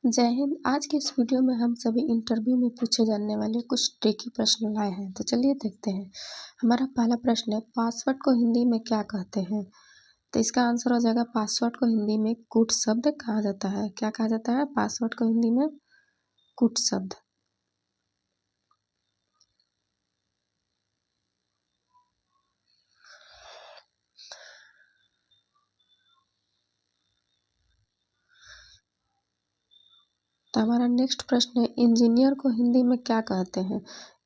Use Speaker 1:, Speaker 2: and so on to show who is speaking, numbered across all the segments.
Speaker 1: जय हिंद। आज के इस वीडियो में हम सभी इंटरव्यू में पूछे जाने वाले कुछ ट्रिकी प्रश्न लाए हैं, तो चलिए देखते हैं। हमारा पहला प्रश्न है, पासवर्ड को हिंदी में क्या कहते हैं? तो इसका आंसर हो जाएगा, पासवर्ड को हिंदी में कूट शब्द कहा जाता है। क्या कहा जाता है? पासवर्ड को हिंदी में कूट शब्द। तो हमारा नेक्स्ट प्रश्न है, इंजीनियर को हिंदी में क्या कहते हैं?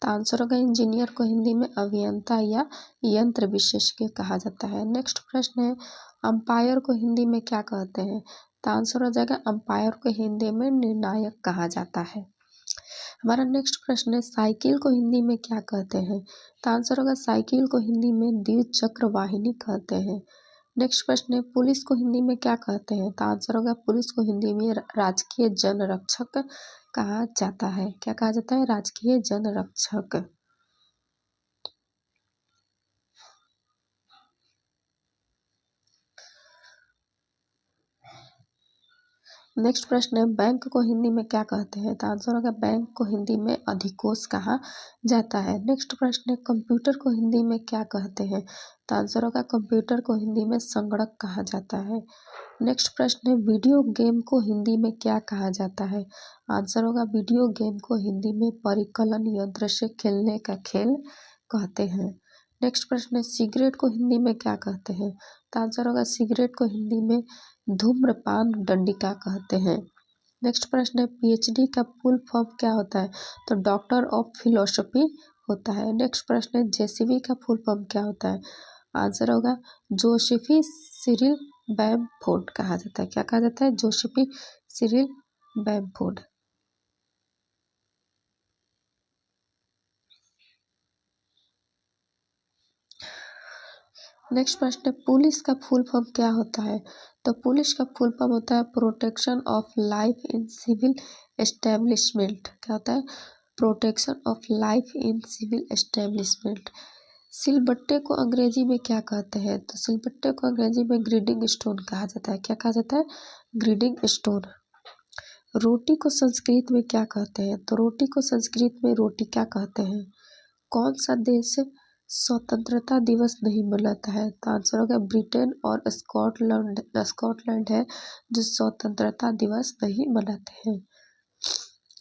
Speaker 1: तो आंसर होगा, इंजीनियर को हिंदी में अभियंता या यंत्र विशेषज्ञ कहा जाता है। नेक्स्ट प्रश्न है, अंपायर को हिंदी में क्या कहते हैं? तो आंसर हो जाएगा, अंपायर को हिंदी में निर्णायक कहा जाता है। हमारा नेक्स्ट प्रश्न है, साइकिल को हिंदी में क्या कहते हैं? तो आंसर होगा, साइकिल को हिंदी में द्विचक्र वाहिनी कहते हैं। नेक्स्ट प्रश्न है, पुलिस को हिंदी में क्या कहते हैं? तो आंसर होगा, पुलिस को हिंदी में राजकीय जनरक्षक कहा जाता है। क्या कहा जाता है? राजकीय जनरक्षक। नेक्स्ट प्रश्न है, बैंक को हिंदी में क्या कहते हैं? तो आंसर होगा, बैंक को हिंदी में अधिकोष कहा जाता है। नेक्स्ट प्रश्न है, कंप्यूटर को हिंदी में क्या कहते हैं? तो आंसर होगा, कंप्यूटर को हिंदी में संगणक कहा जाता है। नेक्स्ट प्रश्न है, वीडियो गेम को हिंदी में क्या कहा जाता है? आंसर होगा, वीडियो गेम को हिंदी में परिकलन यंत्र से खेलने का खेल कहते हैं। नेक्स्ट प्रश्न है, सिगरेट को हिंदी में क्या कहते हैं? तो आंसर होगा, सिगरेट को हिंदी में धूम्रपान दंडिका कहते हैं। नेक्स्ट प्रश्न है, पीएचडी का फुल फॉर्म क्या होता है? तो डॉक्टर ऑफ फिलोसफी होता है। नेक्स्ट प्रश्न है, जेसीबी का फुल फॉर्म क्या होता है? आंसर होगा, जोसेफी सिरिल बैम्फोर्ड कहा जाता है। क्या कहा जाता है? जोसेफी सिरिल बैम्फोर्ड। नेक्स्ट प्रश्न है, पुलिस का फुल फॉर्म क्या होता है? तो पुलिस का फुल फॉर्म होता है protection of life in civil establishment. क्या होता है? Protection of life in civil establishment. सिलबट्टे को अंग्रेजी में क्या कहते हैं? तो सिलबट्टे को अंग्रेजी में ग्रीडिंग स्टोन कहा जाता है। क्या कहा जाता है? Grading stone. रोटी को संस्कृत में क्या कहते हैं? तो रोटी को संस्कृत में रोटी क्या कहते हैं? कौन सा देश स्वतंत्रता दिवस नहीं मनाता है? तो आंसर होगा, ब्रिटेन और स्कॉटलैंड। स्कॉटलैंड है जो स्वतंत्रता दिवस नहीं मनाते हैं।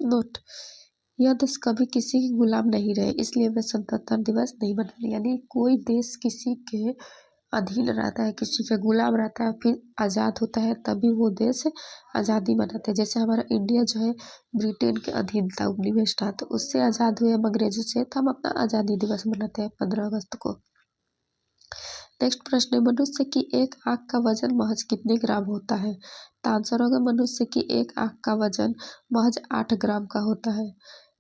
Speaker 1: नोट, यह देश कभी किसी के गुलाम नहीं रहे, इसलिए वे स्वतंत्रता दिवस नहीं मनाते। यानी कोई देश किसी के अधीन रहता है, किसी के गुलाम रहता है, फिर आज़ाद होता है, तभी वो देश आज़ादी मनाते हैं। जैसे हमारा इंडिया जो है ब्रिटेन के अधीन था, उपनिवेश था, तो उससे आज़ाद हुए हम अंग्रेजों से, तो हम अपना आज़ादी दिवस मनाते हैं 15 अगस्त को। नेक्स्ट प्रश्न है, मनुष्य की एक आँख का वजन महज कितने ग्राम होता है? तो आंसर होगा, मनुष्य की एक आँख का वजन महज 8 ग्राम का होता है।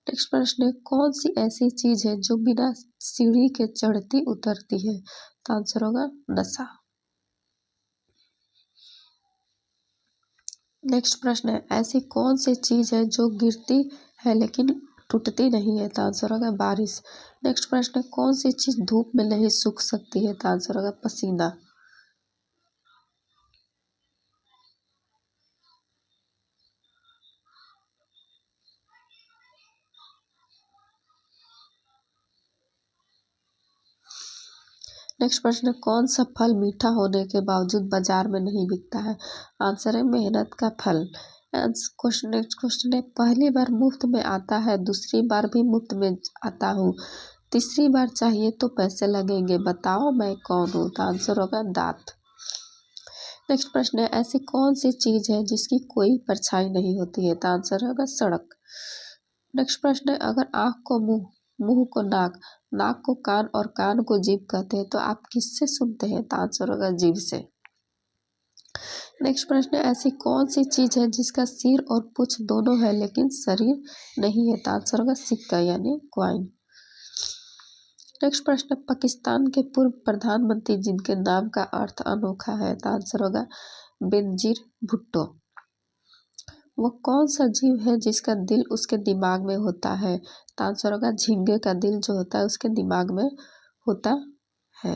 Speaker 1: नेक्स्ट प्रश्न है, कौन सी ऐसी चीज है जो बिना सीढ़ी के चढ़ती उतरती है? तो आंसर होगा, नशा। नेक्स्ट प्रश्न है, ऐसी कौन सी चीज है जो गिरती है लेकिन टूटती नहीं है? तो आंसर होगा, बारिश। नेक्स्ट प्रश्न है, कौन सी चीज धूप में नहीं सूख सकती है? तो आंसर होगा, पसीना। नेक्स्ट प्रश्न है, कौन सा फल मीठा होने के बावजूद बाजार में नहीं बिकता है? आंसर है, मेहनत का फल। क्वेश्चन नेक्स्ट क्वेश्चन है, पहली बार मुफ्त में आता है, दूसरी बार भी मुफ्त में आता हूँ, तीसरी बार चाहिए तो पैसे लगेंगे, बताओ मैं कौन हूँ? तो आंसर होगा, दांत। नेक्स्ट प्रश्न है, ऐसी कौन सी चीज है जिसकी कोई परछाई नहीं होती है? तो आंसर होगा, सड़क। नेक्स्ट प्रश्न है, अगर आँख को मुंह, मुंह को नाक, नाक को कान और कान को जीभ कहते हैं, तो आप किससे सुनते हैं? तो आंसर होगा, जीभ से। नेक्स्ट प्रश्न है, ऐसी कौन सी चीज है जिसका सिर और पूंछ दोनों है लेकिन शरीर नहीं है? तो आंसर होगा, सिक्का यानी क्वाइन। नेक्स्ट प्रश्न है, पाकिस्तान के पूर्व प्रधानमंत्री जिनके नाम का अर्थ अनोखा है? तो आंसर होगा, बेनजीर भुट्टो। वो कौन सा जीव है जिसका दिल उसके दिमाग में होता है? तो आंसर होगा, झींगे का दिल जो होता है उसके दिमाग में होता है।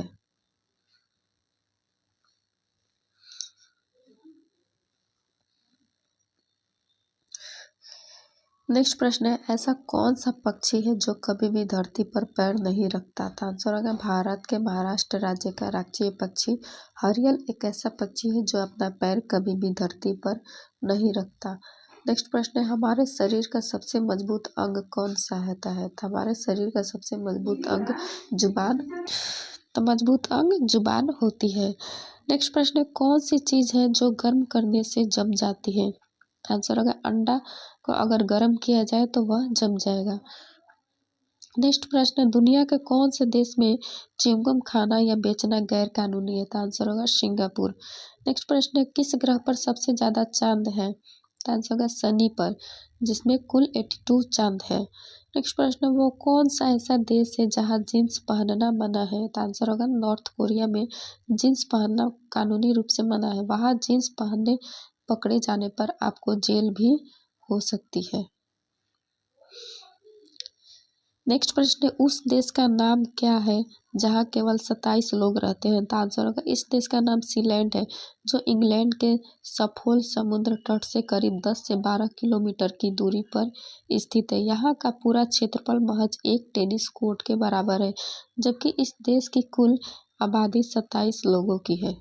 Speaker 1: नेक्स्ट प्रश्न है, ऐसा कौन सा पक्षी है जो कभी भी धरती पर पैर नहीं रखता था? आंसर होगा भारत के महाराष्ट्र राज्य का राष्ट्रीय पक्षी हरियल एक ऐसा पक्षी है जो अपना पैर कभी भी धरती पर नहीं रखता। नेक्स्ट प्रश्न है, हमारे शरीर का सबसे मजबूत अंग कौन सा है? तो हमारे शरीर का सबसे मजबूत अंग जुबान, तो मजबूत अंग जुबान होती है। नेक्स्ट प्रश्न है, कौन सी चीज है जो गर्म करने से जम जाती है? आंसर होगा अंडा को अगर गर्म किया जाए तो वह जम जाएगा। नेक्स्ट प्रश्न है, दुनिया के कौन से देश में च्युइंगम खाना या बेचना गैर कानूनी है? तो आंसर होगा सिंगापुर। नेक्स्ट प्रश्न है, किस ग्रह पर सबसे ज्यादा चांद है? तो आंसर होगा शनि पर, जिसमें कुल 82 चांद है। नेक्स्ट प्रश्न है, वो कौन सा ऐसा देश है जहां जींस पहनना मना है? तो आंसर होगा नॉर्थ कोरिया में जींस पहनना कानूनी रूप से मना है। वहां जींस पहनने पकड़े जाने पर आपको जेल भी हो सकती है। नेक्स्ट प्रश्न है, उस देश का नाम क्या है जहाँ केवल 27 लोग रहते हैं? तो आंसर होगा इस देश का नाम सीलैंड है, जो इंग्लैंड के सफोल्ड समुद्र तट से करीब 10 से 12 किलोमीटर की दूरी पर स्थित है। यहाँ का पूरा क्षेत्रफल महज एक टेनिस कोर्ट के बराबर है, जबकि इस देश की कुल आबादी 27 लोगों की है।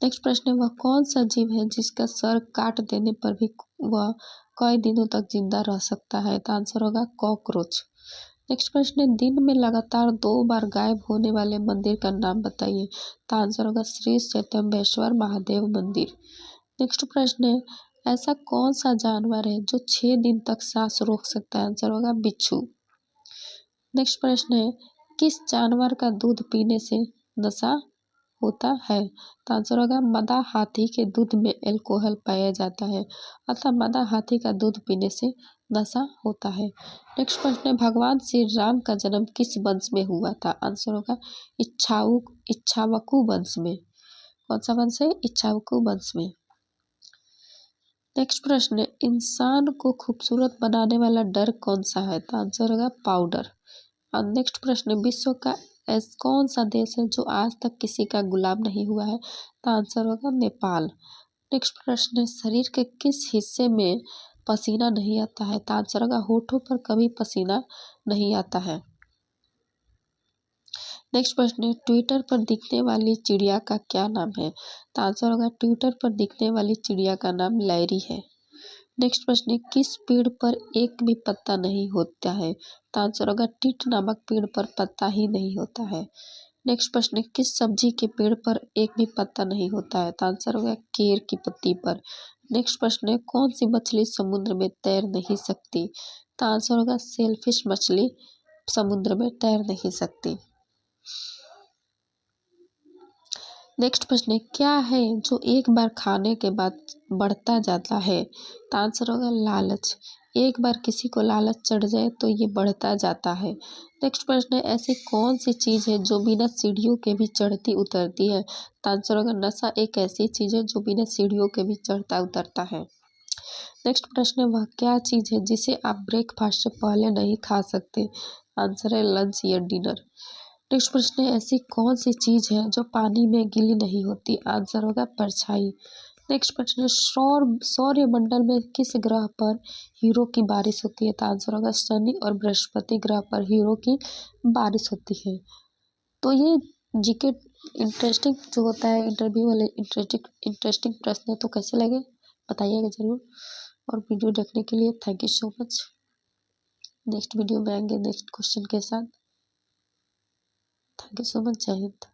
Speaker 1: नेक्स्ट प्रश्न है, वह कौन सा जीव है जिसका सर काट देने पर भी वह कई दिनों तक जिंदा रह सकता है? तो आंसर होगा कॉकरोच। नेक्स्ट प्रश्न है, दिन में लगातार 2 बार गायब होने वाले मंदिर का नाम बताइए? तो आंसर होगा श्री चैतम्बेश्वर महादेव मंदिर। नेक्स्ट प्रश्न है, ऐसा कौन सा जानवर है जो 6 दिन तक सांस रोक सकता है? आंसर होगा बिच्छू। नेक्स्ट प्रश्न है, किस जानवर का दूध पीने से नशा होता है? तो आंसर होगा मादा हाथी के दूध में अल्कोहल पाया जाता है, अतः मादा हाथी का दूध पीने से नशा होता है। नेक्स्ट प्रश्न है, भगवान श्री राम का जन्म किस वंश में हुआ था? आंसर होगा इक्ष्वाकु वंश में। कौन सा वंश है? इक्ष्वाकु वंश में। नेक्स्ट प्रश्न है, इंसान को खूबसूरत बनाने वाला डर कौन सा है? तो आंसर होगा पाउडर। और नेक्स्ट प्रश्न, विश्व का कौन सा देश है जो आज तक किसी का गुलाम नहीं हुआ है? तो आंसर होगा नेपाल। नेक्स्ट प्रश्न है, शरीर के किस हिस्से में पसीना नहीं आता है? तो आंसर होगा होठों पर कभी पसीना नहीं आता है। नेक्स्ट प्रश्न है, ट्विटर पर दिखने वाली चिड़िया का क्या नाम है? तो आंसर होगा ट्विटर पर दिखने वाली चिड़िया का नाम लैरी है। नेक्स्ट प्रश्न है, किस पेड़ पर एक भी पत्ता नहीं होता है? तो आंसर होगा टीट नामक पेड़ पर पत्ता ही नहीं होता है। नेक्स्ट प्रश्न है, किस सब्जी के पेड़ पर एक भी पत्ता नहीं होता है? तो आंसर होगा केर की पत्ती पर। नेक्स्ट प्रश्न है, कौन सी मछली समुद्र में तैर नहीं सकती? तो आंसर होगा सेलफिश मछली समुद्र में तैर नहीं सकती। नेक्स्ट प्रश्न है, क्या है जो एक बार खाने के बाद बढ़ता जाता है? तो आंसर होगा लालच। एक बार किसी को लालच चढ़ जाए तो ये बढ़ता जाता है। नेक्स्ट प्रश्न है, ऐसी कौन सी चीज़ है जो बिना सीढ़ियों के भी चढ़ती उतरती है? तो आंसर होगा नशा एक ऐसी चीज़ है जो बिना सीढ़ियों के भी चढ़ता उतरता है। नेक्स्ट प्रश्न है, वह क्या चीज़ है जिसे आप ब्रेकफास्ट से पहले नहीं खा सकते? आंसर है लंच या डिनर। नेक्स्ट प्रश्न है, ऐसी कौन सी चीज़ है जो पानी में गीली नहीं होती? आंसर होगा परछाई। नेक्स्ट प्रश्न है, सौरमंडल में किस ग्रह पर हीरो की बारिश होती है? तो आंसर होगा शनि और बृहस्पति ग्रह पर हीरो की बारिश होती है। तो ये जीके इंटरेस्टिंग जो होता है इंटरव्यू वाले इंटरेस्टिंग प्रश्न है, तो कैसे लगे बताइएगा जरूर। और वीडियो देखने के लिए thank you so much. Next video में आएंगे नेक्स्ट क्वेश्चन के साथ। Thank you so much. जय हिंद।